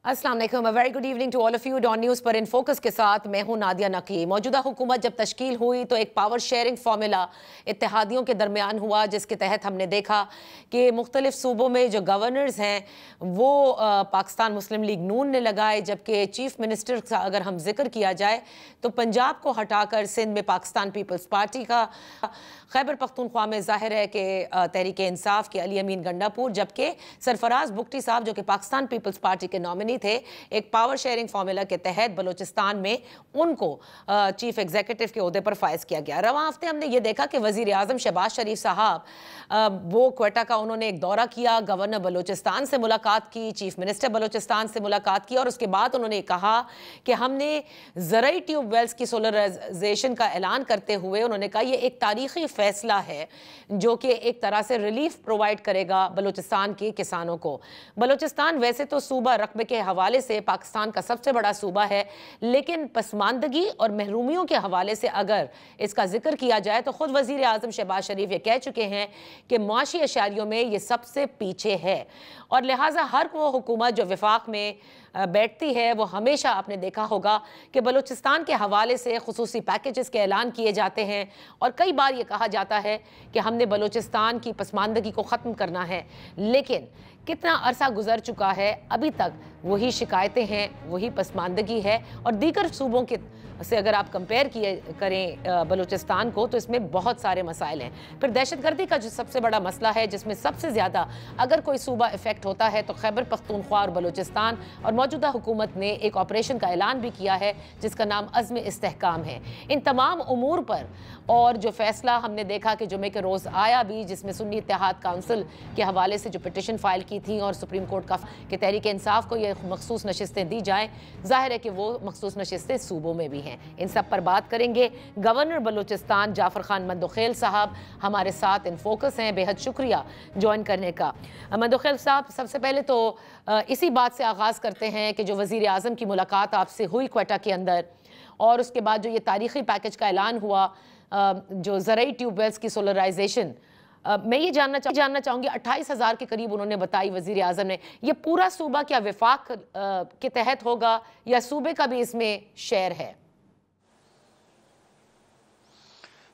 अस्सलाम वालेकुम, very good evening to all of you. Dawn News पर इन फोकस के साथ मैं हूं नादिया नकी। मौजूदा हुकूमत जब तश्कील हुई तो एक पावर शेयरिंग फार्मूला इत्तेहादियों के दरमियान हुआ, जिसके तहत हमने देखा कि मुख्तलिफ सूबों में जो गवर्नर्स हैं वो पाकिस्तान मुस्लिम लीग नून ने लगाए, जबकि चीफ मिनिस्टर का अगर हम जिक्र किया जाए तो पंजाब को हटाकर सिंध में पाकिस्तान पीपल्स पार्टी का, खैबर पख्तूनख्वा में जाहिर है कि तहरीक इंसाफ के अली अमीन गंडापुर, जबकि सरफराज बुगटी साहब जो कि पाकिस्तान पीपल्स पार्टी के नॉमिनी थे, एक पावर शेयरिंग फार्मूला के तहत बलूचिस्तान में उनको चीफ एग्जीक्यूटिव के ओहदे पर फायज किया गया। रवां हफ्ते हमने ये देखा कि वजीर आजम शहबाज शरीफ साहब वो क्वेटा का उन्होंने एक दौरा किया, गवर्नर बलूचिस्तान से मुलाकात की, चीफ मिनिस्टर बलूचिस्तान से मुलाकात की और उसके बाद उन्होंने कहा कि हमने ज़राई ट्यूबवेल्स की सोलराइजेशन का ऐलान करते हुए उन्होंने कहा यह एक तारीखी फैसला है जो कि एक तरह से रिलीफ प्रोवाइड करेगा बलूचिस्तान के किसानों को। बलूचिस्तान वैसे तो सूबा रकबे के हवाले से पाकिस्तान का सबसे बड़ा सूबा है, लेकिन पसमानदगी और महरूमियों के हवाले से अगर इसका जिक्र किया जाए तो खुद वजीर आजम शहबाज शरीफ ये कह चुके हैं कि मुआशी अशारियों में ये सबसे पीछे है और लिहाजा हर वो हुकूमत जो विफाक में बैठती है वो हमेशा आपने देखा होगा कि बलूचिस्तान के हवाले से खुसूसी पैकेजेस के ऐलान किए जाते हैं और कई बार ये कहा जाता है कि हमने बलूचिस्तान की पसमानदगी को ख़त्म करना है, लेकिन कितना अरसा गुजर चुका है, अभी तक वही शिकायतें हैं, वही पसमानदगी है और दीगर सूबों के से अगर आप कंपेयर करें बलूचिस्तान को तो इसमें बहुत सारे मसाइल हैं। फिर दहशतगर्दी का जो सबसे बड़ा मसला है, जिसमें सबसे ज़्यादा अगर कोई सूबा इफेक्ट होता है तो खैबर पख्तूनख्वा और बलूचिस्तान, और मौजूदा हुकूमत ने एक ऑपरेशन का ऐलान भी किया है जिसका नाम अज़्म इस्तेहकाम है। इन तमाम उमूर पर और जो फैसला हमने देखा कि जुमे के रोज़ आया भी, जिसमें सुन्नी इत्तेहाद काउंसिल के हवाले से जो पिटिशन फाइल की थी और सुप्रीम कोर्ट का कि तहरीक इंसाफ को ये मखसूस नशिस्तें दी जाएँ, जाहिर है कि वो मखसूस नशिस्तें सूबों में भी हैं। इन सब पर बात करेंगे। गवर्नर बलूचिस्तान जाफर खान मंदोखेल साहब हमारे साथ इन फोकस हैं, बेहद शुक्रिया ज्वाइन करने का। मंदोखेल साहब, सबसे पहले तो इसी बात से आगाज़ करते हैं कि जो वज़ीर आज़म की मुलाकात आपसे हुई क्वेटा के अंदर और उसके बाद जो ये तारीख़ी पैकेज का ऐलान हुआ, जो ज़राई ट्यूबवेल्स की सोलराइजेशन, मैं ये जानना चाहूँगी 28,000 के करीब उन्होंने बताई वज़ीर आज़म ने, ये पूरा सूबा क्या विफाक के तहत होगा या सूबे का भी इसमें शेयर है?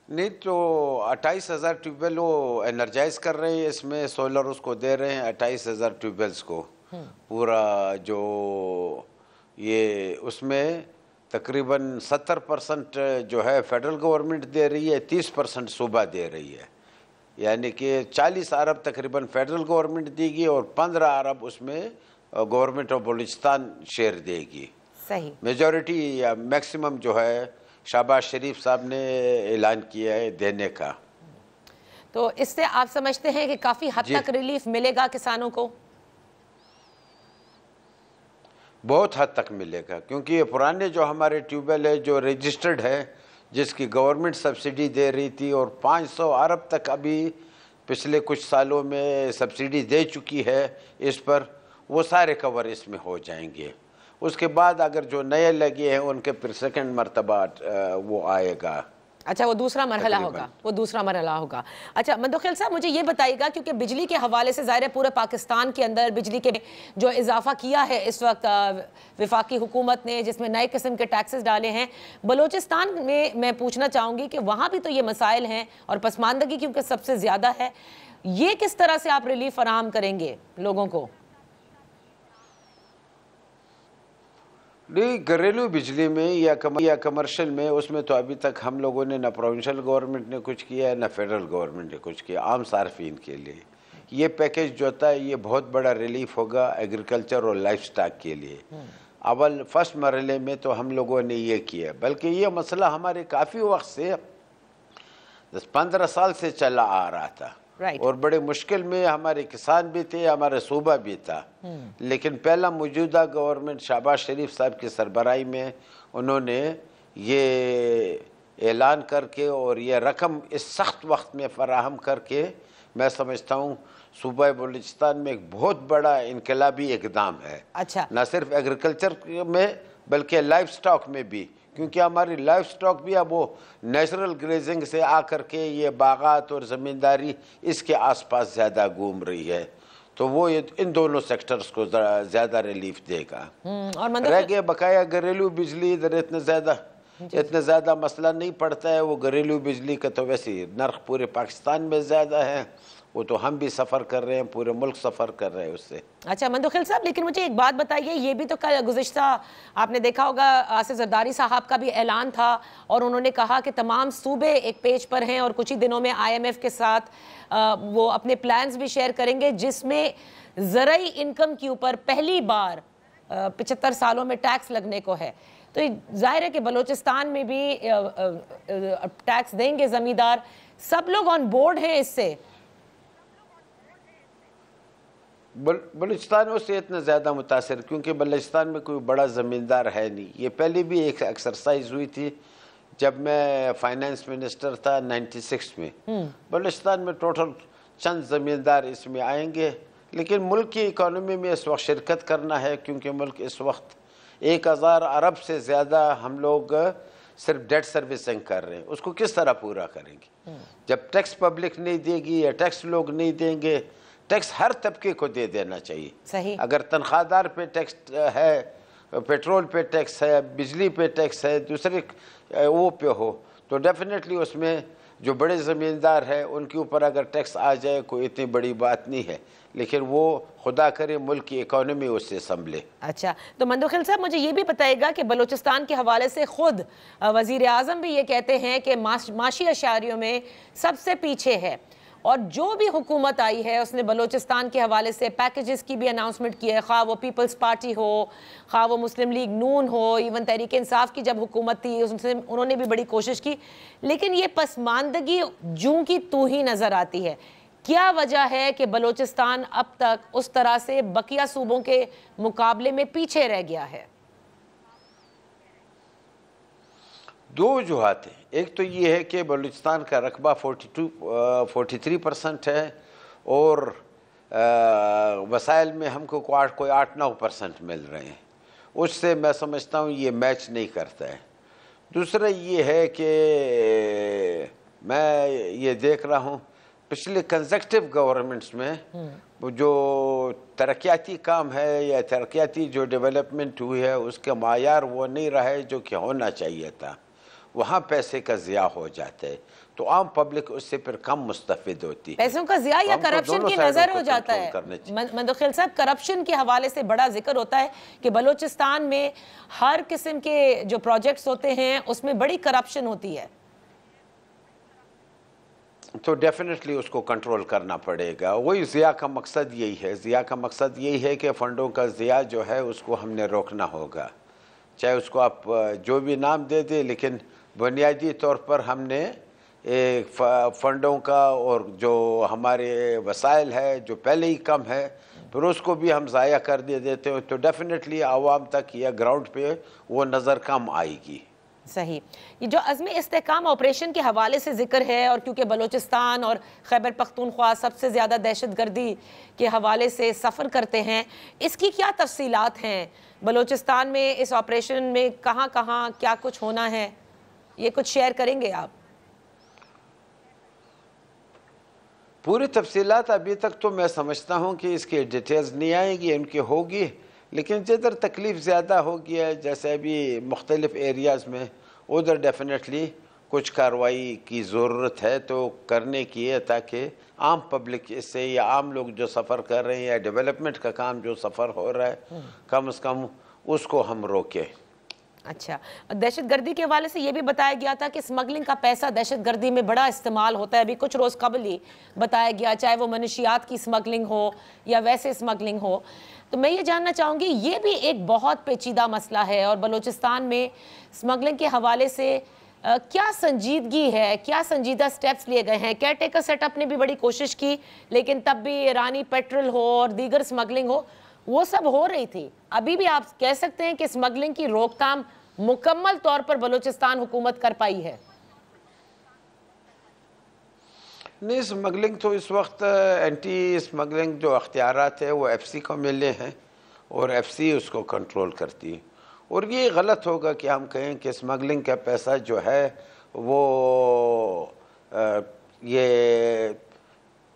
नहीं, तो 28,000 ट्यूबवेल वो एनर्जाइज कर रहे हैं, इसमें सोलर उसको दे रहे हैं 28,000 ट्यूबवेल्स को पूरा जो ये उसमें तकरीबन 70% जो है फेडरल गवर्नमेंट दे रही है, 30% सूबा दे रही है, यानी कि 40 अरब तकरीबन फेडरल गवर्नमेंट देगी और 15 अरब उसमें गवर्नमेंट ऑफ बलूचिस्तान शेयर देगी। सही, मेजॉरिटी या मैक्सिमम जो है शहबाज शरीफ साहब ने ऐलान किया है देने का। तो इससे आप समझते हैं कि काफ़ी हद तक रिलीफ मिलेगा किसानों को? बहुत हद तक मिलेगा, क्योंकि ये पुराने जो हमारे ट्यूबवेल है जो रजिस्टर्ड है, जिसकी गवर्नमेंट सब्सिडी दे रही थी और 500 अरब तक अभी पिछले कुछ सालों में सब्सिडी दे चुकी है इस पर, वो सारे कवर इसमें हो जाएंगे। उसके बाद अगर जो नए लगे हैं उनके फिर सेकंड मरतबा वो आएगा। अच्छा, वो दूसरा मरहला होगा, अच्छा मंदोखेल साहब, मुझे ये बताइएगा, क्योंकि बिजली के हवाले से ज़ाहिर है पूरे पाकिस्तान के अंदर बिजली के जो इजाफा किया है इस वक्त विफाकी हुकूमत ने, जिसमें नए किस्म के टैक्सेस डाले हैं, बलूचिस्तान में मैं पूछना चाहूँगी कि वहाँ भी तो ये मसाइल हैं और पसमानदगी क्योंकि सबसे ज़्यादा है, ये किस तरह से आप रिलीफ फराहम करेंगे लोगों को? नहीं, घरेलू बिजली में या कमर्शियल में, उसमें तो अभी तक हम लोगों ने न प्रोविंशियल गवर्नमेंट ने कुछ किया है न फेडरल गवर्नमेंट ने कुछ किया। आम सार्फिन के लिए ये पैकेज जो होता है ये बहुत बड़ा रिलीफ होगा एग्रीकल्चर और लाइफ स्टॉक के लिए। अव्वल फर्स्ट मरहले में तो हम लोगों ने ये किया, बल्कि ये मसला हमारे काफ़ी वक्त से 10-15 साल से चला आ रहा था और बड़े मुश्किल में हमारे किसान भी थे, हमारे सूबा भी था। लेकिन पहला मौजूदा गवर्नमेंट शहबाज शरीफ साहब की सरबराही में उन्होंने ये ऐलान करके और ये रकम इस सख्त वक्त में फराहम करके, मैं समझता हूँ सूबा बलूचिस्तान में एक बहुत बड़ा इनकलाबी इकदाम है। अच्छा, न सिर्फ एग्रीकल्चर में बल्कि लाइफ स्टॉक में भी, क्योंकि हमारी लाइफ स्टॉक भी अब वो नेचुरल ग्रेजिंग से आकर के ये बागात और ज़मींदारी इसके आसपास ज़्यादा घूम रही है। तो वो इन दोनों सेक्टर्स को ज़्यादा रिलीफ देगा। और रह गया बकाया घरेलू बिजली, इधर इतना ज़्यादा मसला नहीं पड़ता है। वो घरेलू बिजली का तो वैसे ही नर्ख पूरे पाकिस्तान में ज़्यादा है, वो तो हम भी सफ़र कर रहे हैं, पूरे मुल्क सफ़र कर रहे हैं उससे। अच्छा मंदोखिल साहब, लेकिन मुझे एक बात बताइए, ये भी तो कल गुज़िश्ता आपने देखा होगा आसिफ जरदारी साहब का भी ऐलान था और उन्होंने कहा कि तमाम सूबे एक पेज पर हैं और कुछ ही दिनों में IMF के साथ वो अपने प्लान्स भी शेयर करेंगे जिसमें ज़रई इनकम के ऊपर पहली बार 75 सालों में टैक्स लगने को है। तो जाहिर है कि बलूचिस्तान में भी टैक्स देंगे ज़मींदार, सब लोग ऑन बोर्ड हैं इससे। बलूचिस्तान उससे इतना ज़्यादा मुतासर क्योंकि बलूचिस्तान में कोई बड़ा ज़मींदार है नहीं। ये पहले भी एक एक्सरसाइज हुई थी जब मैं फाइनेंस मिनिस्टर था 96 में। बलूचिस्तान में टोटल चंद ज़मींदार इसमें आएंगे, लेकिन मुल्क की इकॉनमी में इस वक्त शिरकत करना है क्योंकि मुल्क इस वक्त 1000 अरब से ज़्यादा हम लोग सिर्फ डेट सर्विसिंग कर रहे हैं। उसको किस तरह पूरा करेंगे जब टैक्स पब्लिक नहीं देगी या टैक्स लोग नहीं देंगे? टैक्स हर तबके को दे देना चाहिए। सही। अगर तनख्वाहदार पे टैक्स है, पेट्रोल पे टैक्स है, बिजली पे टैक्स है, दूसरे वो पे हो, तो डेफिनेटली उसमें जो बड़े ज़मींदार हैं उनके ऊपर अगर टैक्स आ जाए कोई इतनी बड़ी बात नहीं है, लेकिन वो खुदा करे मुल्क की इकॉनमी उससे संभले। अच्छा, तो मंदोखिल साहब मुझे ये भी बताइएगा कि बलूचिस्तान के हवाले से खुद वज़ीर आज़म भी ये कहते हैं कि माशी अशारियों में सबसे पीछे है और जो भी हुकूमत आई है उसने बलूचिस्तान के हवाले से पैकेजेस की भी अनाउंसमेंट की है, खा वो पीपल्स पार्टी हो, खा वो मुस्लिम लीग नून हो, इवन तहरीक इंसाफ की जब हुकूमत थी उससे उन्होंने भी बड़ी कोशिश की, लेकिन ये पसमानदगी जूं की तू ही नज़र आती है। क्या वजह है कि बलूचिस्तान अब तक उस तरह से बकिया सूबों के मुकाबले में पीछे रह गया है? दो वजूहात हैं। एक तो ये है कि बलूचिस्तान का रकबा 43% है और वसाइल में हमको कोई 8-9% मिल रहे हैं, उससे मैं समझता हूँ ये मैच नहीं करता है। दूसरा ये है कि मैं ये देख रहा हूँ पिछले कंसेक्टिव गवर्नमेंट्स में जो तरक्याती काम है या तरक्याती जो डेवलपमेंट हुई है उसका मायार वो नहीं रहा है जो कि होना चाहिए था। वहाँ पैसे का ज़िया हो जाता है तो आम पब्लिक उससे फिर कम मुस्तफ़िद होती है। पैसों का ज़िया या करप्शन की नज़र हो जाता है? मंदोखिल साहब, करप्शन के हवाले से बड़ा जिक्र होता है कि बलूचिस्तान में हर किस्म के जो प्रोजेक्ट्स होते हैं उसमें बड़ी करप्शन होती है। तो डेफिनेटली उसको कंट्रोल करना पड़ेगा। वही ज़िया का मकसद यही है। ज़िया का मकसद यही है कि फ़ंडों का ज़िया जो है उसको हमने रोकना होगा, चाहे उसको आप जो भी नाम दे दे, लेकिन बुनियादी तौर पर हमने एक फ़ंडों का और जो हमारे वसाइल है जो पहले ही कम है फिर उसको भी हम ज़ाया कर देते हो तो डेफिनेटली आवाम तक या ग्राउंड पे वो नज़र कम आएगी। सही। ये जो अज़्म इस्तेहकाम ऑपरेशन के हवाले से जिक्र है और क्योंकि बलूचिस्तान और खैबर पख्तूनख्वा सबसे ज़्यादा दहशतगर्दी के हवाले से सफ़र करते हैं, इसकी क्या तफसीलात हैं? बलूचिस्तान में इस ऑपरेशन में कहाँ कहाँ क्या कुछ होना है, ये कुछ शेयर करेंगे आप? पूरी तफसीलात अभी तक तो मैं समझता हूँ कि इसकी डिटेल्स नहीं आएगी, इनकी होगी, लेकिन जिधर तकलीफ़ ज़्यादा होगी है जैसे अभी मुख्तलिफ़ एरियाज़ में उधर डेफिनेटली कुछ कार्रवाई की ज़रूरत है तो करने की है ताकि आम पब्लिक इससे या आम लोग जो सफ़र कर रहे हैं या डेवलपमेंट का काम जो सफ़र हो रहा है कम से कम उसको हम रोकें। अच्छा, दहशतगर्दी के हवाले से ये भी बताया गया था कि स्मगलिंग का पैसा दहशतगर्दी में बड़ा इस्तेमाल होता है। अभी कुछ रोज़ कबल ही बताया गया, चाहे वो मनशियात की स्मगलिंग हो या वैसे स्मगलिंग हो। तो मैं ये जानना चाहूँगी, ये भी एक बहुत पेचीदा मसला है और बलूचिस्तान में स्मगलिंग के हवाले से क्या संजीदगी है, क्या संजीदा स्टेप्स लिए गए हैं? केयर टेकर सेटअप ने भी बड़ी कोशिश की, लेकिन तब भी ईरानी पेट्रोल हो और दीगर स्मगलिंग हो, वो सब हो रही थी। अभी भी आप कह सकते हैं कि स्मगलिंग की रोकथाम मुकम्मल तौर पर बलूचिस्तान हुकूमत कर पाई है? नहीं, स्मगलिंग तो इस वक्त एंटी स्मगलिंग जो अख्तियारात है वो FC को मिले हैं और FC उसको कंट्रोल करती है। और ये गलत होगा कि हम कहें कि स्मगलिंग का पैसा जो है वो ये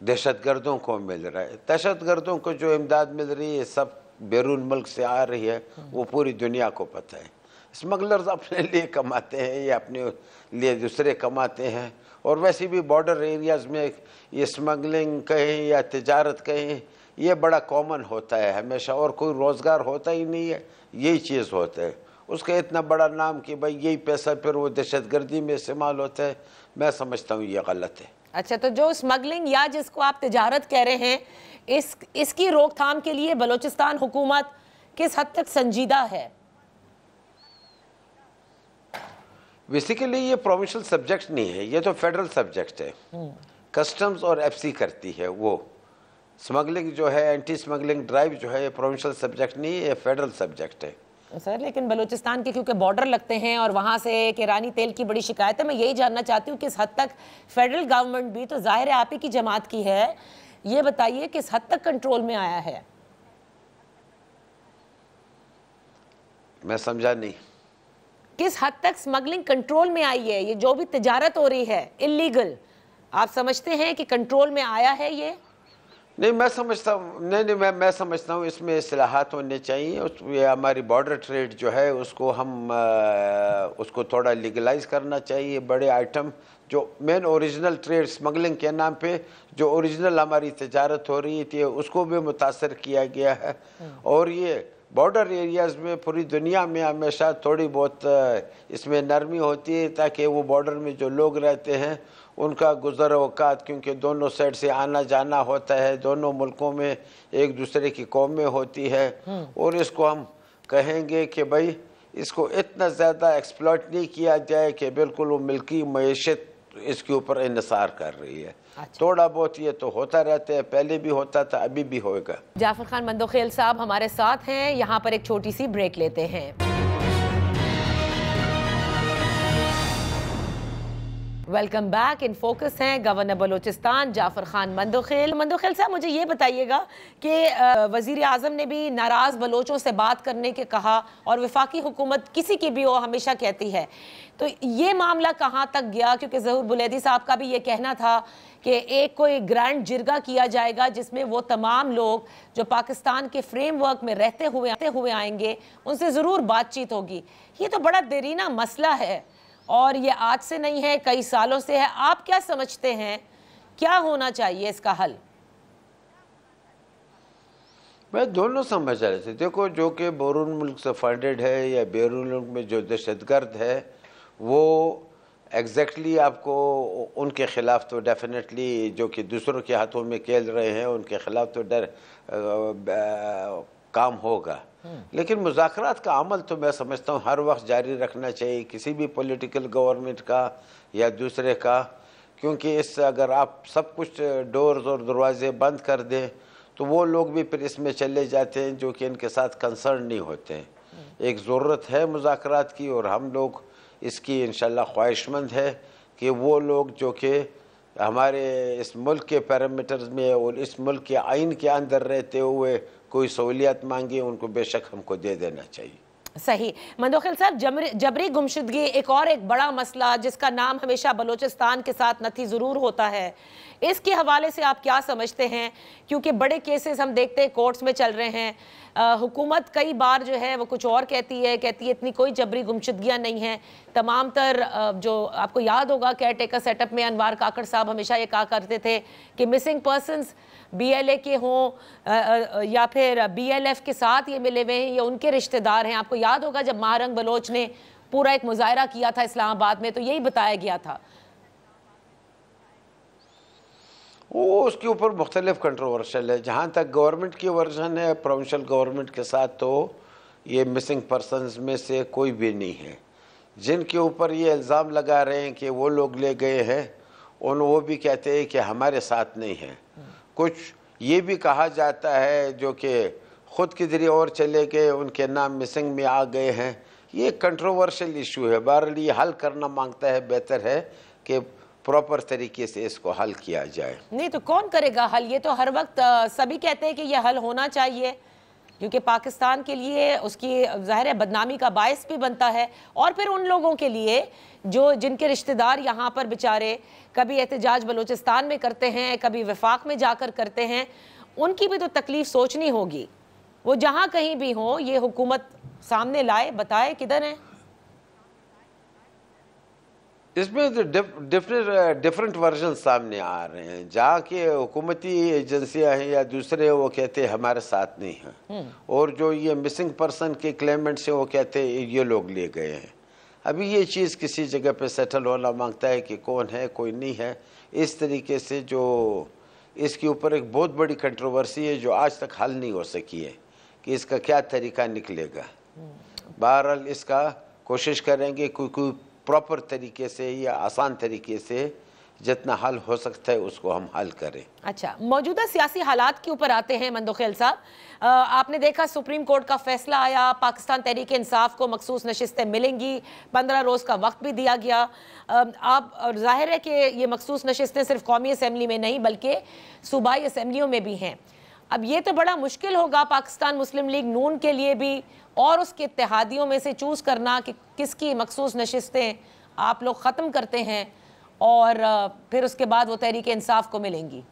दहशतगर्दों को मिल रहा है। दहशतगर्दों को जो इमदाद मिल रही है सब बैरून मुल्क से आ रही है, वो पूरी दुनिया को पता है। स्मगलर्स अपने लिए कमाते हैं या अपने लिए दूसरे कमाते हैं, और वैसे भी बॉर्डर एरियाज़ में ये स्मगलिंग कहें या तिजारत कहें, ये बड़ा कॉमन होता है हमेशा, और कोई रोज़गार होता ही नहीं है, यही चीज़ होता है। उसका इतना बड़ा नाम कि भाई यही पैसा फिर वो दहशतगर्दी में इस्तेमाल होता है, मैं समझता हूँ ये गलत है। अच्छा, तो जो स्मगलिंग या जिसको आप तिजारत कह रहे हैं, इसकी रोकथाम के लिए बलूचिस्तान हुकूमत किस हद तक संजीदा है? बेसिकली ये प्रोविंशियल सब्जेक्ट नहीं है, ये तो फेडरल सब्जेक्ट है। कस्टम्स और एफसी करती है वो। स्मगलिंग जो है, एंटी स्मगलिंग ड्राइव जो है, ये प्रोविंशियल सब्जेक्ट नहीं है, ये फेडरल सब्जेक्ट है। सर, लेकिन बलूचिस्तान के क्योंकि बॉर्डर लगते हैं और वहाँ से ईरानी तेल की बड़ी शिकायत है, मैं यही जानना चाहती हूँ किस हद तक फेडरल गवर्नमेंट भी, तो जाहिर है आप ही की जमात की है, ये बताइए किस हद तक कंट्रोल में आया है? मैं समझा नहीं। किस हद तक स्मगलिंग कंट्रोल में आई है? ये जो भी तिजारत हो रही है इलीगल, आप समझते हैं कि कंट्रोल में आया है ये? नहीं, मैं समझता हूँ, नहीं, मैं समझता हूँ इसमें इस्लाहात होने चाहिए। ये हमारी बॉर्डर ट्रेड जो है उसको हम उसको थोड़ा लीगलाइज करना चाहिए। बड़े आइटम जो मेन ओरिजिनल ट्रेड स्मगलिंग के नाम पे जो ओरिजिनल हमारी तिजारत हो रही थी उसको भी मुतासर किया गया है। और ये बॉर्डर एरियाज़ में पूरी दुनिया में हमेशा थोड़ी बहुत इसमें नरमी होती है, ताकि वो बॉर्डर में जो लोग रहते हैं उनका गुज़र औकात, क्योंकि दोनों साइड से आना जाना होता है, दोनों मुल्कों में एक दूसरे की कौमें होती है, और इसको हम कहेंगे कि भाई इसको इतना ज़्यादा एक्सप्लॉइट नहीं किया जाए कि बिल्कुल वो मिल्की मईशत इसके ऊपर इन्हिसार कर रही है। अच्छा। थोड़ा बहुत ये तो होता रहता है, पहले भी होता था, अभी भी होएगा। जाफर खान मंदोखेल साहब हमारे साथ हैं, यहाँ पर एक छोटी सी ब्रेक लेते हैं। Welcome back. इन फोकस हैं गवर्नर बलूचिस्तान जाफर खान मंदोखेल। मंदोखेल साहब, मुझे ये बताइएगा कि वज़ीर आज़म ने भी नाराज़ बलोचों से बात करने के कहा, और वफाकी हुकूमत किसी की भी हो हमेशा कहती है, तो ये मामला कहाँ तक गया? क्योंकि ज़हूर बुलैदी साहब का भी ये कहना था कि एक कोई ग्रैंड जिरगा किया जाएगा जिसमें वो तमाम लोग जो पाकिस्तान के फ्रेमवर्क में रहते हुए आएंगे उनसे ज़रूर बातचीत होगी। ये तो बड़ा देरीना मसला है, और ये आज से नहीं है, कई सालों से है। आप क्या समझते हैं क्या होना चाहिए इसका हल? मैं दोनों समझ रहे थे। देखो, जो कि बैरून मुल्क से फंडेड है या बैरून मुल्क में जो दहशतगर्द है वो एग्जैक्टली आपको उनके ख़िलाफ़ तो डेफिनेटली जो कि दूसरों के हाथों में खेल रहे हैं उनके ख़िलाफ़ तो काम होगा। लेकिन मुज़ाकरात का अमल तो मैं समझता हूँ हर वक्त जारी रखना चाहिए, किसी भी पॉलिटिकल गवर्नमेंट का या दूसरे का, क्योंकि इससे अगर आप सब कुछ डोर्स और दरवाजे बंद कर दें तो वो लोग भी फिर इसमें चले जाते हैं जो कि इनके साथ कंसर्न नहीं होते हैं। एक ज़रूरत है मुज़ाकरात की, और हम लोग इसकी इंशाल्लाह ख्वाहिशमंद है कि वो लोग जो कि हमारे इस मुल्क के पैरामीटर्स में और इस मुल्क के आइन के अंदर रहते हुए कोई सहूलियत मांगे उनको बेशक हमको दे देना चाहिए। सही। मंदोखेल साहब, जबरी गुमशुदगी एक बड़ा मसला जिसका नाम हमेशा बलूचिस्तान के साथ नथी ज़रूर होता है, इसके हवाले से आप क्या समझते हैं? क्योंकि बड़े केसेस हम देखते हैं कोर्ट्स में चल रहे हैं, हुकूमत कई बार जो है वो कुछ और कहती है इतनी कोई जबरी गुमशुदगियाँ नहीं हैं। तमाम तर जो आपको याद होगा केयर टेकर सेटअप में अनवार काकड़ साहब हमेशा ये कहा करते थे कि मिसिंग पर्सनस BLA के हों या फिर BLF के साथ ये मिले हुए हैं या उनके रिश्तेदार हैं। आपको याद होगा जब महारंग बलोच ने पूरा एक मुजाहरा किया था इस्लामाबाद में, तो यही बताया गया था। वो उसके ऊपर मुख्तलिफ कंट्रोवर्शियल है। जहाँ तक गवर्नमेंट की वर्जन है प्रोविंशियल गवर्नमेंट के साथ, तो ये मिसिंग पर्सनस में से कोई भी नहीं है। जिनके ऊपर ये इल्ज़ाम लगा रहे हैं कि वो लोग ले गए हैं, वो भी कहते हैं कि हमारे साथ नहीं है। कुछ ये भी कहा जाता है जो कि ख़ुद के ज़रिए और चले गए, उनके नाम मिसिंग में आ गए हैं। ये कंट्रोवर्शियल इशू है, बहरहाल ये हल करना मांगता है। बेहतर है कि प्रॉपर तरीके से इसको हल किया जाए। नहीं तो कौन करेगा हल? ये तो हर वक्त सभी कहते हैं कि ये हल होना चाहिए, क्योंकि पाकिस्तान के लिए उसकी ज़ाहिर है बदनामी का बायस भी बनता है, और फिर उन लोगों के लिए जो जिनके रिश्तेदार यहाँ पर बेचारे कभी एहतजाज बलूचिस्तान में करते हैं, कभी वफाक में जाकर करते हैं, उनकी भी तो तकलीफ़ सोचनी होगी। वो जहाँ कहीं भी हो ये हुकूमत सामने लाए, बताए किधर हैं। इसमें तो डिफरेंट वर्जन सामने आ रहे हैं। जहाँ के हुकूमती एजेंसियां हैं या दूसरे, वो कहते हैं हमारे साथ नहीं हैं, और जो ये मिसिंग पर्सन के क्लेमेंट्स हैं वो कहते हैं ये लोग ले गए हैं। अभी ये चीज़ किसी जगह पे सेटल होना मांगता है कि कौन है कोई नहीं है। इस तरीके से जो इसके ऊपर एक बहुत बड़ी कंट्रोवर्सी है जो आज तक हल नहीं हो सकी है कि इसका क्या तरीका निकलेगा। बहरहाल इसका कोशिश करेंगे कोई प्रॉपर तरीके से या आसान तरीके से जितना हल हो सकता है उसको हम हल करें। अच्छा, मौजूदा सियासी हालात के ऊपर आते हैं मंदोखेल साहब। आपने देखा सुप्रीम कोर्ट का फैसला आया, पाकिस्तान तहरीक इंसाफ को मखसूस नशिस्तें मिलेंगी, 15 रोज़ का वक्त भी दिया गया। आप जाहिर है कि ये मखसूस नशिस्तें सिर्फ कौमी असम्बली में नहीं बल्कि सूबाई असम्बलियों में भी हैं। अब ये तो बड़ा मुश्किल होगा पाकिस्तान मुस्लिम लीग नून के लिए भी और उसके इत्तेहादियों में से चूज़ करना कि किसकी मखसूस नशिस्तें आप लोग ख़त्म करते हैं और फिर उसके बाद वो तहरीक इंसाफ को मिलेंगी।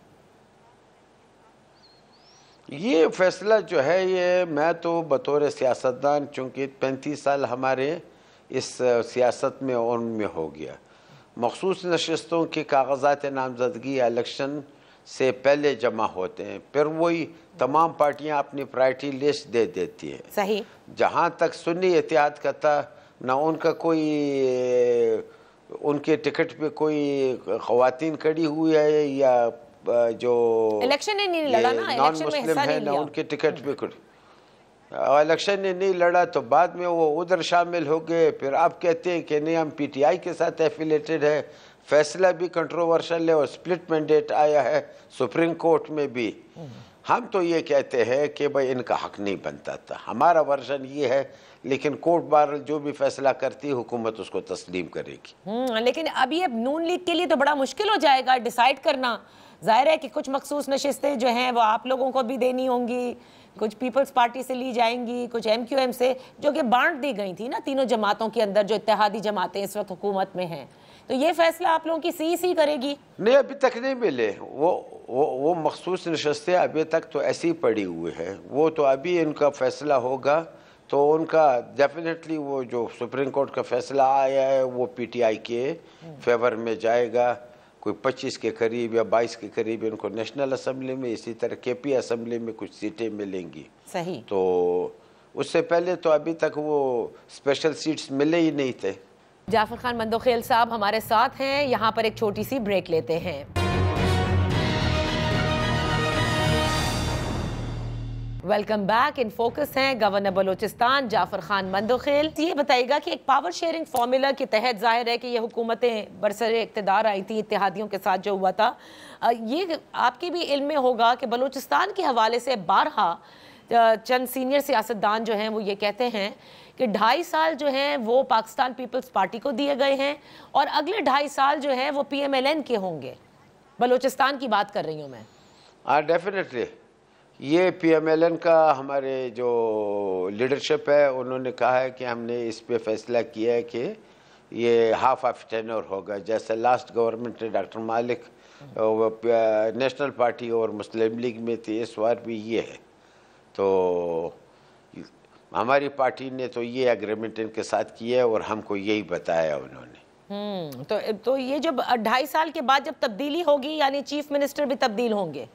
ये फैसला जो है ये मैं तो बतौर सियासतदान, चूँकि 35 साल हमारे इस सियासत में उनमें हो गया, मखसूस नशिस्तों के कागजात नामजदगी इलेक्शन से पहले जमा होते हैं, फिर वही तमाम पार्टियां अपनी प्रायोरिटी लिस्ट दे देती है। सही। जहां तक सुन्नी इत्तेहाद का था, ना उनका कोई उनके टिकट पे कोई ख़वातीन खड़ी हुई है या जो इलेक्शन ने नहीं लड़ा ना, नॉन मुस्लिम है ना उनके टिकट पे कुछ इलेक्शन ने नहीं लड़ा, तो बाद में वो उधर शामिल हो गए। फिर आप कहते हैं कि नहीं हम पीटीआई के साथ एफिलेटेड है। फैसला भी कंट्रोवर्शियल है और स्प्लिट मैंडेट आया है सुप्रीम कोर्ट में भी। हम तो ये कहते हैं कि भाई इनका हक नहीं बनता था, हमारा वर्जन ये है, लेकिन कोर्ट बार जो भी फैसला करती है हुकूमत उसको तस्लीम करेगी। लेकिन अभी अब नून लीग के लिए तो बड़ा मुश्किल हो जाएगा डिसाइड करना। जाहिर है कि कुछ मखसूस नशिस्तें जो हैं वो आप लोगों को भी देनी होंगी, कुछ पीपल्स पार्टी से ली जाएंगी, कुछ एमक्यूएम से, जो कि बांट दी गई थी ना तीनों जमातों के अंदर, जो इत्तेहादी जमातें इस वक्त हुकूमत में हैं। तो ये फैसला आप लोगों की सीईसी करेगी? नहीं, अभी तक नहीं मिले। वो मखसूस नशस्तें अभी तक तो ऐसी ही पड़ी हुई है। वो तो अभी इनका फैसला होगा तो उनका डेफिनेटली वो जो सुप्रीम कोर्ट का फैसला आया है वो पीटीआई के फेवर में जाएगा। कोई 25 के करीब या 22 के करीब इनको नेशनल असम्बली में, इसी तरह केपी असम्बली में कुछ सीटें मिलेंगी। सही। तो उससे पहले तो अभी तक वो स्पेशल सीट्स मिले ही नहीं थे। जाफर खान मंदोखेल साहब हमारे साथ हैं। यहाँ पर एक छोटी सी ब्रेक लेते हैं। Welcome back. इन फोकस हैं गवर्नर बलूचिस्तान जाफर खान मंदोखेल। ये बताइएगा कि एक पावर शेयरिंग फार्मूला के तहत जाहिर है कि ये हुकूमतें बरसरे इक़्तिदार आई थी, इत्तेहादियों के साथ जो हुआ था, ये आपके भी इल्म में होगा कि बलूचिस्तान के हवाले से बारहा चंद सीनियर सियासतदान जो हैं वो ये कहते हैं कि 2.5 साल जो हैं वो पाकिस्तान पीपल्स पार्टी को दिए गए हैं और अगले 2.5 साल जो हैं वो PMLN के होंगे। बलूचिस्तान की बात कर रही हूँ मैं। हाँ, डेफिनेटली ये PMLN का हमारे जो लीडरशिप है उन्होंने कहा है कि हमने इस पे फैसला किया है कि ये हाफ ऑफ टेन्योर होगा। जैसे लास्ट गवर्नमेंट ने डॉक्टर मालिक नेशनल पार्टी और मुस्लिम लीग में थी, इस बार भी ये है। तो हमारी पार्टी ने तो ये एग्रीमेंट इनके साथ किया है और हमको यही बताया उन्होंने। तो ये जब 2.5 साल के बाद जब तब्दीली होगी यानी चीफ मिनिस्टर भी तब्दील होंगे,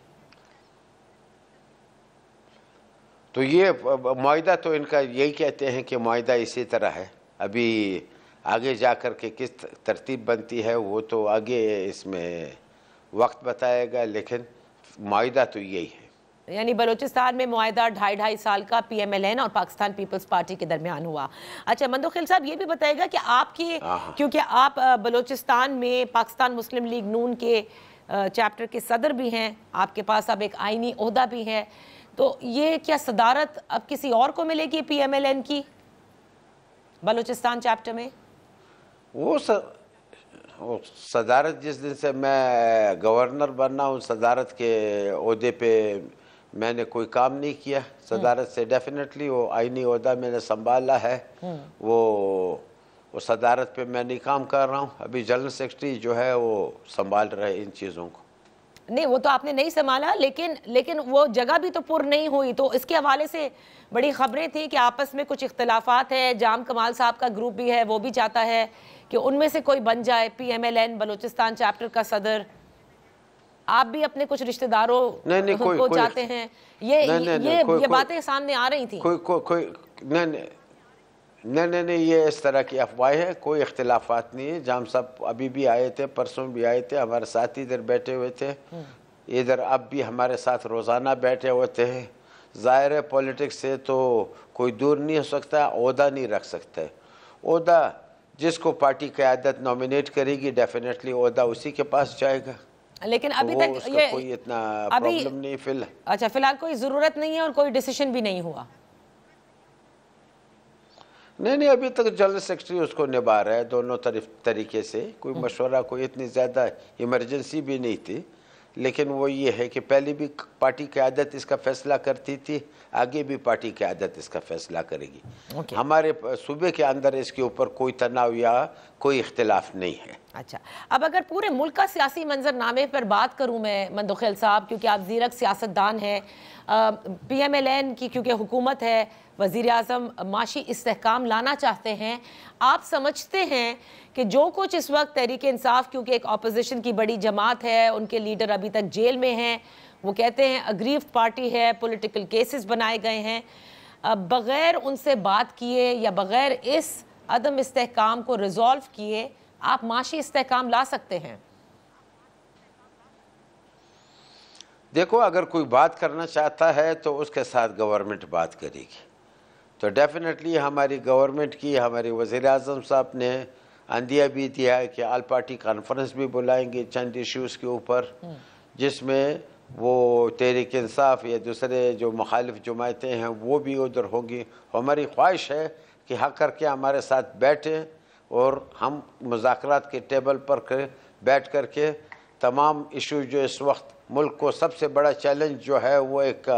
तो ये मुआहिदा तो इनका यही कहते हैं कि मुआहिदा इसी तरह है। अभी आगे जाकर के किस तरतीब बनती है वो तो आगे इसमें वक्त बताएगा, लेकिन मुआहिदा तो यही है। यानी बलूचिस्तान में मुआहिदा 2.5 साल का PMLN और पाकिस्तान पीपल्स पार्टी के दरमियान हुआ। अच्छा मंदोखेल साहब, ये भी बताएगा कि आपकी, क्योंकि आप बलूचिस्तान में पाकिस्तान मुस्लिम लीग नून के चैप्टर के सदर भी हैं, आपके पास अब एक आईनी ओहदा भी है, तो ये क्या सदारत अब किसी और को मिलेगी PMLN की बलूचिस्तान चैप्टर में? वो सदारत जिस दिन से मैं गवर्नर बनना हूँ, सदारत के ओहदे पे मैंने कोई काम नहीं किया सदारत से। डेफिनेटली वो आईनी ओहदा मैंने संभाला है, वो सदारत पे मैं नहीं काम कर रहा हूँ। अभी जनरल सेक्रेटरी जो है वो संभाल रहे इन चीज़ों को। नहीं, वो तो आपने नहीं संभाला, लेकिन वो जगह भी तो पुर नहीं हुई। तो इसके हवाले से बड़ी खबरें थी कि आपस में कुछ इख्तलाफात है। जाम कमाल साहब का ग्रुप भी है, वो भी चाहता है कि उनमें से कोई बन जाए PMLN बलूचिस्तान चैप्टर का सदर। आप भी अपने कुछ रिश्तेदारों को चाहते हैं। ये बातें सामने आ रही थी। नहीं, ये इस तरह की अफवाहें हैं, कोई इख्तिलाफात नहीं है। जाम साहब अभी भी आए थे, परसों भी आए थे, हमारे साथ इधर बैठे हुए थे। इधर अब भी हमारे साथ रोज़ाना बैठे होते हैं। ज़ाहिर है पॉलिटिक्स से तो कोई दूर नहीं हो सकता, ओहदा नहीं रख सकते। ओहदा जिसको पार्टी क़यादत नॉमिनेट करेगी डेफिनेटली ओहदा उसी के पास जाएगा। लेकिन अभी तक ये कोई इतना प्रॉब्लम नहीं फिलहाल। अच्छा, फिलहाल कोई ज़रूरत नहीं है और कोई डिसीजन भी नहीं हुआ। नहीं, अभी तक जनरल सेक्रेटरी उसको निभा रहा है दोनों तरीके से। कोई मशवरा, कोई इतनी ज़्यादा इमरजेंसी भी नहीं थी। लेकिन वो ये है कि पहले भी पार्टी क़यादत इसका फ़ैसला करती थी, आगे भी पार्टी क़यादत इसका फ़ैसला करेगी। हमारे सूबे के अंदर इसके ऊपर कोई तनाव या कोई इख्तिलाफ नहीं है। अच्छा, अब अगर पूरे मुल्क का सियासी मंजरनामे पर बात करूं मैं मंदोखेल साहब, क्योंकि आप ज़ीरक सियासतदान हैं, PMLN की क्योंकि हुकूमत है, वज़ीर आज़म माशी इस्तेहकाम लाना चाहते हैं, आप समझते हैं कि जो कुछ इस वक्त तहरीक इंसाफ, क्योंकि एक अपोजिशन की बड़ी जमात है, उनके लीडर अभी तक जेल में हैं, वो कहते हैं अग्रीव्ड पार्टी है, पॉलिटिकल केसेस बनाए गए हैं, बग़ैर उनसे बात किए या बग़ैर इस अदम इस्तेहकाम को रिजॉल्व किए आप माशी इस्तेहकाम ला सकते हैं? देखो, अगर कोई बात करना चाहता है तो उसके साथ गवर्नमेंट बात करेगी। तो डेफिनेटली हमारी गवर्नमेंट की, हमारे वज़ीर आज़म साहब ने अंदिया भी दिया है कि आल पार्टी कॉन्फ्रेंस भी बुलाएंगे चंद इश्यूज़ के ऊपर, जिसमें वो तहरीक इंसाफ या दूसरे जो मुखालिफ जमातें हैं वो भी उधर होंगी। हमारी ख्वाहिश है कि हाँ करके हमारे साथ बैठे और हम मुज़ाकरात के टेबल पर बैठ कर के तमाम इशू जो इस वक्त मुल्क को सबसे बड़ा चैलेंज जो है वो एक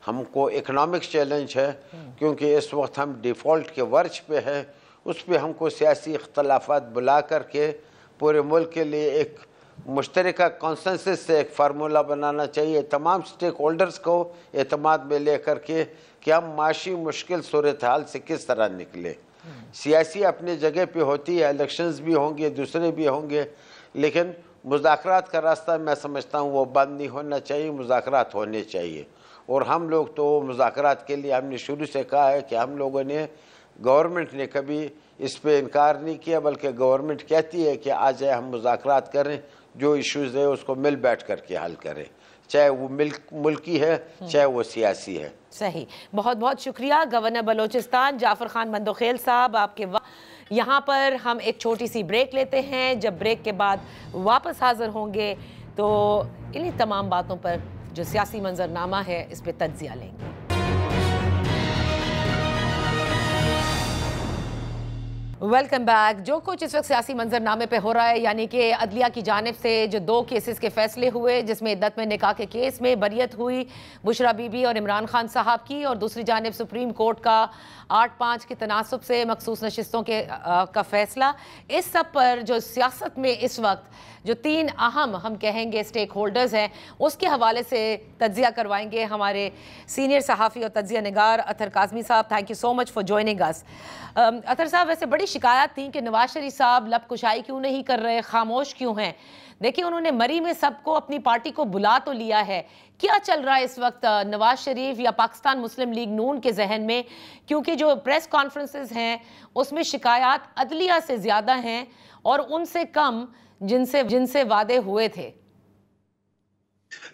हमको इकनॉमिक चैलेंज है, क्योंकि इस वक्त हम डिफ़ॉल्ट के वर्ज पे हैं। उस पर हमको सियासी इख्तलाफात बुला कर के पूरे मुल्क के लिए एक मुश्तरका कॉन्सेंसस से एक फार्मूला बनाना चाहिए, तमाम स्टेक होल्डर्स को एतमाद में ले कर के कि हम माशी मुश्किल सूरत हाल से किस तरह निकले। सियासी अपनी जगह पे होती है, इलेक्शंस भी होंगे, दूसरे भी होंगे, लेकिन मुज़ाकरात का रास्ता मैं समझता हूँ वो बंद नहीं होना चाहिए, मुज़ाकरात होने चाहिए। और हम लोग तो मुज़ाकरात के लिए हमने शुरू से कहा है कि हम लोगों ने, गवर्नमेंट ने कभी इस पे इनकार नहीं किया, बल्कि गवर्नमेंट कहती है कि आ जाए हम मुज़ाकरात करें, जो इश्यूज़ है उसको मिल बैठ कर के हल करें, चाहे वो मुल्की है चाहे वो सियासी है। सही, बहुत बहुत शुक्रिया गवर्नर बलोचिस्तान जाफ़र खान मंदोखेल साहब आपके। यहाँ पर हम एक छोटी सी ब्रेक लेते हैं, जब ब्रेक के बाद वापस हाजिर होंगे तो इन्हीं तमाम बातों पर जो सियासी मंजरनामा है इस पर तज्जिया लेंगे। Welcome back. जो कुछ इस वक्त सियासी मंजरनामे पे हो रहा है, यानी कि अदलिया की जानिब से जो 2 केसेस के फैसले हुए, जिसमें इद्दत में निकाह के केस में बरियत हुई बुशरा बीबी और इमरान खान साहब की, और दूसरी जानिब सुप्रीम कोर्ट का 8-5 के तनासुब से मखसूस नशिस्तों का फैसला, इस सब पर जो सियासत में इस वक्त जो 3 अहम हम कहेंगे स्टेक होल्डर्स हैं, उसके हवाले से तज्जिया करवाएंगे हमारे सीनियर सहाफ़ी और तज्जिया निगार अतर काज़मी साहब। Thank you so much for joining us. Athar साहब, वैसे बड़ी शिकायत थी कि नवाज शरीफ साहब लब कुशाई क्यों नहीं कर रहे, खामोश क्यों हैं। देखिए, उन्होंने मरी में सबको अपनी पार्टी को बुला तो लिया है, क्या चल रहा है इस वक्त नवाज शरीफ या पाकिस्तान मुस्लिम लीग नून के जहन में, क्योंकि जो प्रेस कॉन्फ्रेंसेस हैं उसमें शिकायत अदलिया से ज़्यादा हैं और उनसे कम जिनसे वादे हुए थे।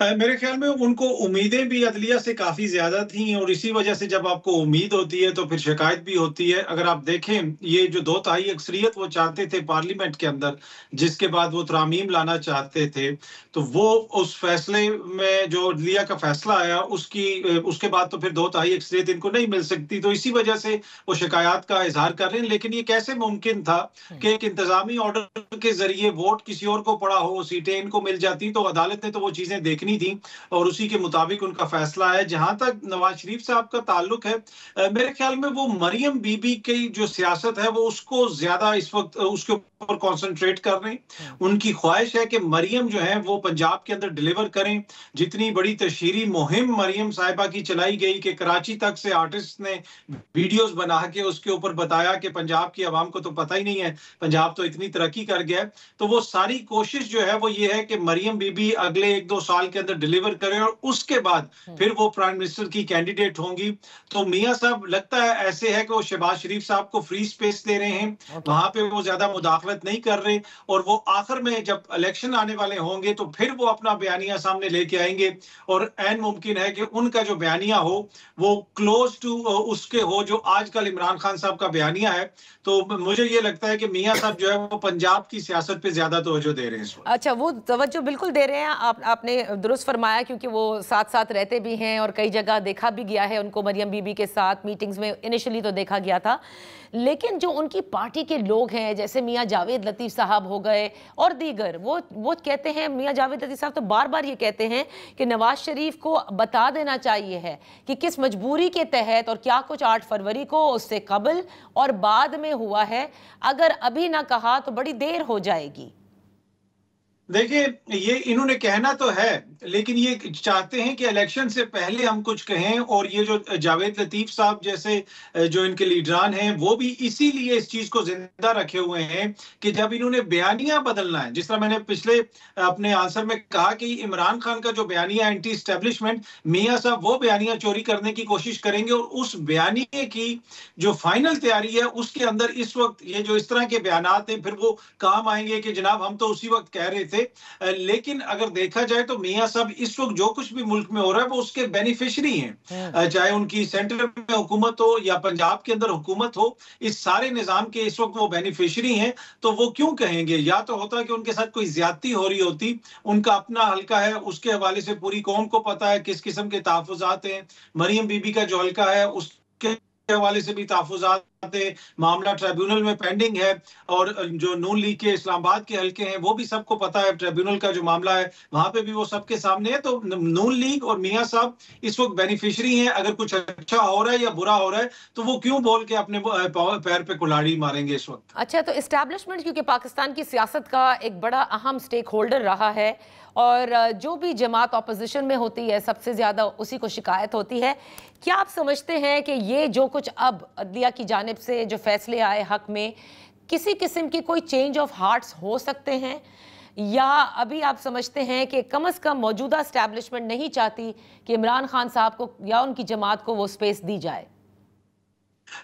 मेरे ख्याल में उनको उम्मीदें भी अदलिया से काफ़ी ज़्यादा थी, और इसी वजह से जब आपको उम्मीद होती है तो फिर शिकायत भी होती है। अगर आप देखें, ये जो 2/3 अक्सरियत वो चाहते थे पार्लियामेंट के अंदर, जिसके बाद वो तरामीम लाना चाहते थे, तो वो उस फैसले में जो अदलिया का फैसला आया उसके बाद तो फिर 2/3 अक्सरियत इनको नहीं मिल सकती, तो इसी वजह से वो शिकायत का इजहार कर रहे हैं। लेकिन ये कैसे मुमकिन था कि एक इंतजामी ऑर्डर के जरिए वोट किसी और को पड़ा हो, सीटें इनको मिल जाती, तो अदालत ने तो वो चीज़ें देखनी थी और उसी के मुताबिक उनका फैसला है। जहां तक नवाज शरीफ साहब का ताल्लुक है, मेरे ख्याल में वो मरियम बीबी की जो सियासत है वो उसको ज्यादा इस वक्त उसके ऊपर कॉन्सेंट्रेट कर रहे हैं। उनकी ख्वाहिश है कि मरियम जो है वो पंजाब के अंदर डिलीवर करें। जितनी बड़ी तशहीरी मुहिम मरियम साहिबा की चलाई गई कि कराची तक से आर्टिस्ट ने वीडियोस बना के उसके ऊपर बताया कि पंजाब की आवाम को तो पता ही नहीं है, पंजाब तो इतनी तरक्की कर गया है। तो वो सारी कोशिश जो है वो ये है कि मरियम बीबी अगले 1-2 साल के अंदर डिलीवर करें और उसके बाद फिर वो प्राइम मिनिस्टर की कैंडिडेट होंगी। तो मियां साहब लगता है ऐसे है कि वो शहबाज शरीफ साहब को फ्री स्पेस दे रहे हैं, वहां पे वो ज्यादा मुदाखलत नहीं कर रहे और वो आखिर में जब इलेक्शन आने वाले होंगे तो फिर वो अपना बयानिया सामने लेके आएंगे और ऐन मुमकिन है कि उनका जो बयानिया हो वो क्लोज टू उसके हो जो आजकल इमरान खान साहब का बयानिया है। तो मुझे ये लगता है कि मियां साहब जो है वो पंजाब की सियासत पे ज्यादा तवज्जो दे रहे हैं इस वक्त। अच्छा, वो तवज्जो बिल्कुल दे रहे हैं, आपने दुरुस्त फरमाया, क्योंकि वो साथ साथ रहते भी हैं और कई जगह देखा भी गया है उनको मरियम बीबी के साथ मीटिंग्स में इनिशियली तो देखा गया था। लेकिन जो उनकी पार्टी के लोग हैं जैसे मियां जावेद लतीफ़ साहब हो गए और दीगर, वो कहते हैं, मियां जावेद लतीफ़ साहब तो बार बार ये कहते हैं कि नवाज शरीफ को बता देना चाहिए है कि किस मजबूरी के तहत और क्या कुछ 8 फरवरी को उससे कबल और बाद में हुआ है, अगर अभी ना कहा तो बड़ी देर हो जाएगी। देखिए, ये इन्होंने कहना तो है लेकिन ये चाहते हैं कि इलेक्शन से पहले हम कुछ कहें और ये जो जावेद लतीफ साहब जैसे जो इनके लीडरान हैं वो भी इसीलिए इस चीज को जिंदा रखे हुए हैं कि जब इन्होंने बयानिया बदलना है, जिस तरह मैंने पिछले अपने आंसर में कहा कि इमरान खान का जो बयानिया एंटी एस्टेब्लिशमेंट, मियां साहब वो बयानिया चोरी करने की कोशिश करेंगे और उस बयानिए की जो फाइनल तैयारी है उसके अंदर इस वक्त ये जो इस तरह के बयानात हैं फिर वो काम आएंगे कि जनाब हम तो उसी वक्त कह रहे थे। लेकिन अगर देखा जाए तो मियां साहब इस वक्त जो कुछ भी मुल्क में हो रहा है वो उसके बेनिफिशियरी हैं, चाहे उनकी सेंटर में हुकूमत हो या पंजाब के अंदर हुकूमत हो, इस सारे निजाम के इस वक्त वो बेनिफिशियरी हैं। तो वो क्यों कहेंगे? या तो होता कि उनके साथ कोई ज्यादती हो रही होती, उनका अपना हल्का है उसके हवाले से पूरी कौम को पता है किस किस्म के तहफुजात हैं, मरियम बीबी का जो हल्का है उसके हवाले से भी तहफुजात है, मामला ट्रिब्यूनल में पेंडिंग है और जो नून लीग के इस्लामाबाद के हल्के हैं वो भी सबको पता है, ट्रिब्यूनल का जो मामला है वहां पे भी वो सबके सामने है। तो नून लीग और मियां साहब इस वक्त बेनिफिशियरी हैं। अगर कुछ अच्छा हो रहा है या बुरा हो रहा है तो वो क्यों बोल के अपने पैर पे कुल्हाड़ी मारेंगे इस वक्त। अच्छा, तो एस्टैब्लिशमेंट क्योंकि पाकिस्तान की सियासत का एक बड़ा अहम स्टेक होल्डर रहा है और जो भी जमात ऑपोजिशन में होती है सबसे ज़्यादा उसी को शिकायत होती है, क्या आप समझते हैं कि ये जो कुछ अब अदलिया की जानिब से जो फैसले आए हक में, किसी किस्म की कोई चेंज ऑफ हार्ट्स हो सकते हैं, या अभी आप समझते हैं कि कम से कम मौजूदा एस्टैब्लिशमेंट नहीं चाहती कि इमरान खान साहब को या उनकी जमात को वो स्पेस दी जाए?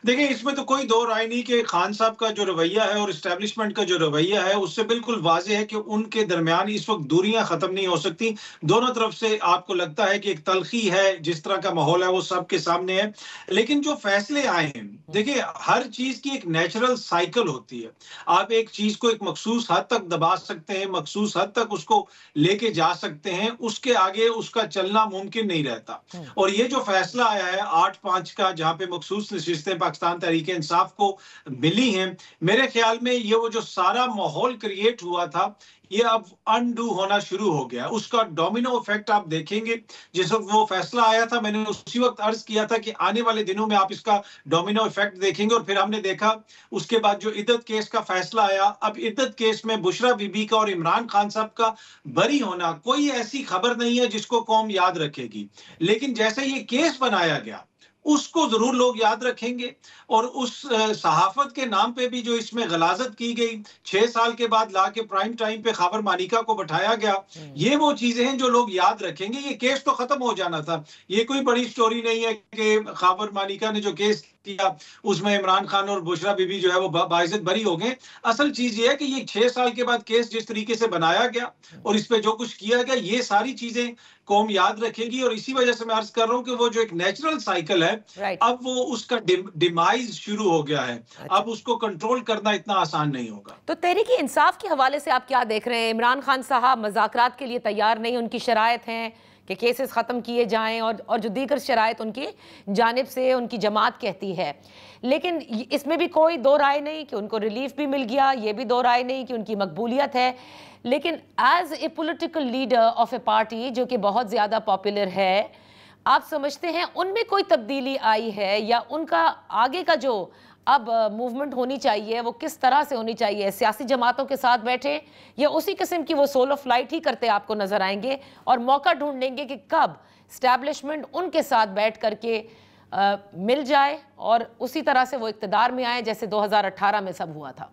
देखिए, इसमें तो कोई दो राय नहीं कि खान साहब का जो रवैया है और इस्टेब्लिशमेंट का जो रवैया है उससे बिल्कुल वाज़ेह है कि उनके दरमियान इस वक्त दूरियां खत्म नहीं हो सकती। दोनों तरफ से आपको लगता है कि एक तलखी है, जिस तरह का माहौल है वो सबके सामने है। लेकिन जो फैसले आए हैं, देखिए हर चीज की एक नेचुरल साइकिल होती है। आप एक चीज को एक मखसूस हद तक दबा सकते हैं, मखसूस हद तक उसको लेके जा सकते हैं, उसके आगे उसका चलना मुमकिन नहीं रहता। और ये जो फैसला आया है 8-5 का, जहां पे मखसूस नशिस्तें पाकिस्तान तहरीक इंसाफ को मिली हैं, मेरे ख्याल में ये वो जो सारा माहौल क्रिएट हुआ था ये अब अनडू होना शुरू हो गया। उसका डोमिनो इफेक्ट आप देखेंगे। जिस वक्त वो फैसला आया था मैंने उसी वक्त अर्ज किया था कि आने वाले दिनों में आप इसका डोमिनो इफेक्ट देखेंगे और फिर हमने देखा उसके बाद जो इद्दत केस का फैसला आया। अब इद्दत केस में बुशरा बीबी का और इमरान खान साहब का बरी होना कोई ऐसी खबर नहीं है जिसको कौम याद रखेगी, लेकिन जैसे ये केस बनाया गया उसको जरूर लोग याद रखेंगे। और उस सहाफत के नाम पे भी जो इसमें गलाजत की गई, 6 साल के बाद लाके प्राइम टाइम पे खबर मानिका को बैठाया गया, ये वो चीजें हैं जो लोग याद रखेंगे। ये केस तो खत्म हो जाना था, ये कोई बड़ी स्टोरी नहीं है कि खबर मानिका ने जो केस किया उसमें इमरान खान और बुशरा बीबी जो है वो बाइज्जत बरी हो गए। असल चीज ये है कि ये 6 साल के बाद केस जिस तरीके से बनाया गया और इस पे जो कुछ किया गया, ये सारी चीजें कौम याद रखेगी। और इसी वजह से मैं अर्ज कर रहा हूं कि वो जो एक नेचुरल साइकिल है, अब वो उसका डिमाइज शुरू हो गया है। अब उसको कंट्रोल करना इतना आसान नहीं होगा। तो तहरीक इंसाफ के हवाले से आप क्या देख रहे हैं? इमरान खान साहब मुज़ाकरात के लिए तैयार नहीं, उनकी शराइत हैं कि केसेस ख़त्म किए जाएं और जो दीगर शराइत उनकी जानिब से उनकी जमात कहती है। लेकिन इसमें भी कोई दो राय नहीं कि उनको रिलीफ भी मिल गया, ये भी दो राय नहीं कि उनकी मकबूलियत है। लेकिन as a political leader of a party जो कि बहुत ज़्यादा पॉपुलर है, आप समझते हैं उनमें कोई तब्दीली आई है, या उनका आगे का जो अब मूवमेंट होनी चाहिए वो किस तरह से होनी चाहिए? सियासी जमातों के साथ बैठे या उसी किस्म की वो सोलो फ्लाइट ही करते आपको नजर आएंगे और मौका ढूंढेंगे कि कब स्टैब्लिशमेंट उनके साथ बैठ करके मिल जाए और उसी तरह से वो इक़्तिदार में आए जैसे 2018 में सब हुआ था?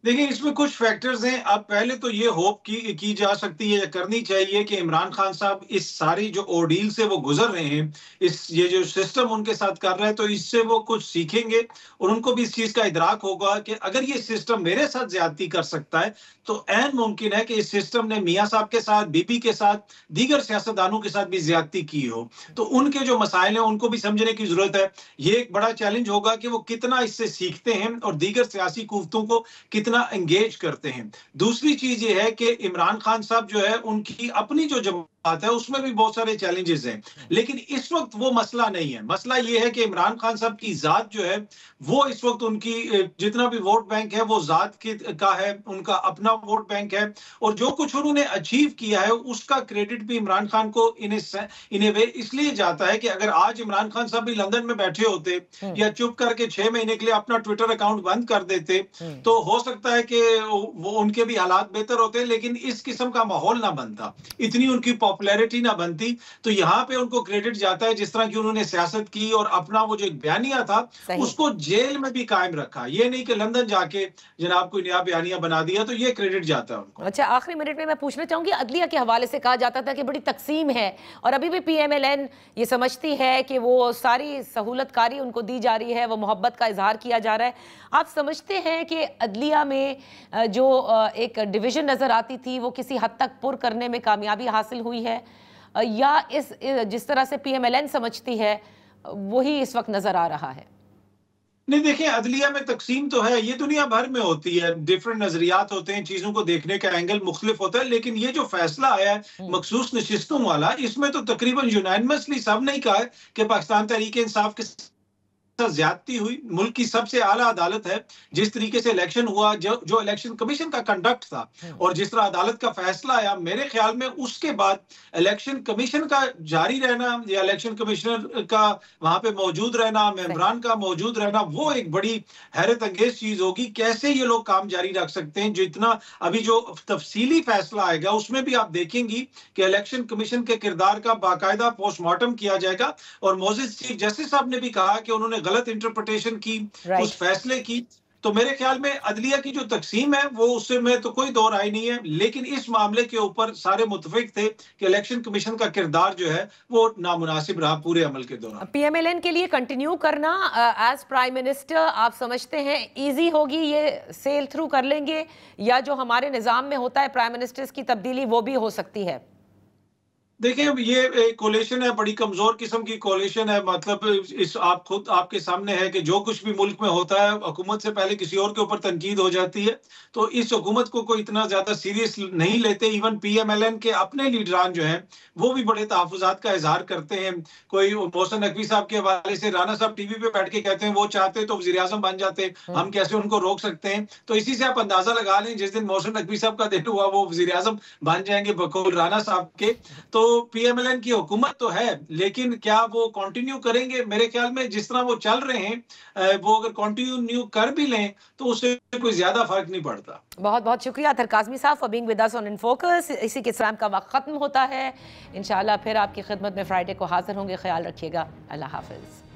देखिए, इसमें कुछ फैक्टर्स हैं। अब पहले तो ये होप की जा सकती है या करनी चाहिए कि इमरान खान साहब इस सारी जो ओर्डील से वो गुजर रहे हैं, ये जो सिस्टम उनके साथ कर रहा है, तो इससे वो कुछ सीखेंगे और उनको भी इस चीज का इदराक होगा कि अगर ये सिस्टम मेरे साथ ज्यादती कर सकता है तो ऐन मुमकिन है कि इस सिस्टम ने मियां साहब के साथ, बीबी के साथ, दीगर सियासतदानों के साथ भी ज्यादती की हो। तो उनके जो मसाइल हैं उनको भी समझने की जरूरत है। ये एक बड़ा चैलेंज होगा कि वो कितना इससे सीखते हैं और दीगर सियासी कुव्वतों को कितना एंगेज करते हैं। दूसरी चीज ये है कि इमरान खान साहब जो है उनकी अपनी जो जमात है उसमें भी बहुत सारे चैलेंजेस हैं, लेकिन इस वक्त वो मसला नहीं है। मसला ये है कि इमरान खान साहब की जात जो है वो इस वक्त उनकी जितना भी वोट बैंक है वो जात का है, उनका अपना वोट बैंक है और जो कुछ उन्होंने अचीव किया है उसका क्रेडिट भी इमरान खान को इन ए वे इसलिए जाता है कि अगर आज इमरान खान साहब भी लंदन में बैठे होते या चुप करके 6 महीने के लिए अपना ट्विटर अकाउंट बंद कर देते तो हो सकता है कि वो उनके भी हालात बेहतर होते, लेकिन इस किस्म का माहौल ना बनता, इतनी उनकी पॉपुलैरिटी ना बनती। तो यहाँ पे उनको क्रेडिट जाता है जिस तरह की उन्होंने सियासत की और अपना वो जो एक बयानिया था उसको जेल में भी कायम रखा। ये नहीं कि लंदन जाके जनाब कोई नया बयानिया बना दिया, तो ये क्रेडिट जाता है उनको। अच्छा, आखिरी मिनट में मैं पूछना चाहूंगी, अदलिया के हवाले से कहा जाता था कि बड़ी तकसीम है और अभी भी PMLN ये समझती है कि वो सारी सहूलतकारी उनको दी जा रही है, वो मोहब्बत का इजहार किया जा रहा है। आप समझते हैं कि अदलिया में जो एक डिवीजन नजर आती थी वो किसी हद तक पुर करने में कामयाबी हासिल हुई है, या इस जिस तरह से PMLN समझती है वही इस वक्त नजर आ रहा है? नहीं, देखिए, अदलिया में तकसीम तो है, ये दुनिया भर में होती है, डिफरेंट नजरियात होते हैं, चीजों को देखने का एंगल मुख्तलिफ होता है, लेकिन ये जो फैसला आया है मखसूस नशिस्तों वाला, इसमें तो तकरीबन यूनानिमसली सब ने कहा है कि पाकिस्तान तहरीक इंसाफ के ज्यादती हुई। मुल्क की सबसे आला अदालत है, जिस तरीके से इलेक्शन हुआ, जो इलेक्शन कमीशन का कंडक्ट था और जिस तरह अदालत का फैसला आया, मेरे ख्याल में उसके बाद इलेक्शन कमीशन का जारी रहना या इलेक्शन कमिश्नर का वहां पे मौजूद रहना, मेंबरान का मौजूद रहना, वो एक बड़ी हैरत अंगेज चीज होगी। कैसे ये लोग काम जारी रख सकते हैं? जितना अभी जो तफसीली फैसला आएगा उसमें भी आप देखेंगी कि इलेक्शन कमीशन के किरदार का बाकायदा पोस्टमार्टम किया जाएगा और मोअज़्ज़िज़ चीफ जस्टिस साहब ने भी कहा कि उन्होंने गलत इंटरप्रिटेशन की उस फैसले की। तो मेरे ख्याल में अदलिया की जो तकसीम है वो उससे में तो कोई दो राय नहीं है, लेकिन इस मामले के ऊपर सारे मुतफिक थे कि इलेक्शन कमीशन का किरदार जो है वो नामुनासिब रहा पूरे अमल के दौरान। PMLN के लिए कंटिन्यू करना एज प्राइम मिनिस्टर आप समझते हैं इजी होगी, ये सेल थ्रू कर लेंगे, या जो हमारे निजाम में होता है प्राइम मिनिस्टर्स की तब्दीली वो भी हो सकती है? देखिए, ये कोलेशन है, बड़ी कमजोर किस्म की कोलेशन है। मतलब इस आप खुद आपके सामने है कि जो कुछ भी मुल्क में होता है हुकूमत से पहले किसी और के ऊपर तनकीद हो जाती है, तो इस हुकूमत को कोई इतना ज्यादा सीरियस नहीं लेते। इवन PMLN के अपने लीडरान जो हैं वो भी बड़े तहफ़्फ़ुज़ात का इजहार करते हैं। कोई मोहसिन नकवी साहब के हवाले से राना साहब टीवी पे बैठ के कहते हैं वो चाहते तो वज़ीर आज़म बन जाते, हम कैसे उनको रोक सकते हैं? तो इसी से आप अंदाजा लगा लें, जिस दिन मोहसिन नकवी साहब का दिन हुआ वो वज़ीर आज़म बन जाएंगे बकौल राना साहब के। तो PMLN की हुकूमत तो है, लेकिन क्या वो कंटिन्यू करेंगे? मेरे ख्याल में जिस तरह वो चल रहे हैं वो अगर कंटिन्यू कर भी लें तो उससे कोई ज्यादा फर्क नहीं पड़ता। बहुत बहुत शुक्रिया अतहर काज़मी साहब for being with us on in focus. इसी के साथ का वक्त खत्म होता है, इंशाल्लाह फिर आपकी खिदमत में फ्राइडे को हाजिर होंगे। ख्याल रखिएगा, अल्लाह हाफिज।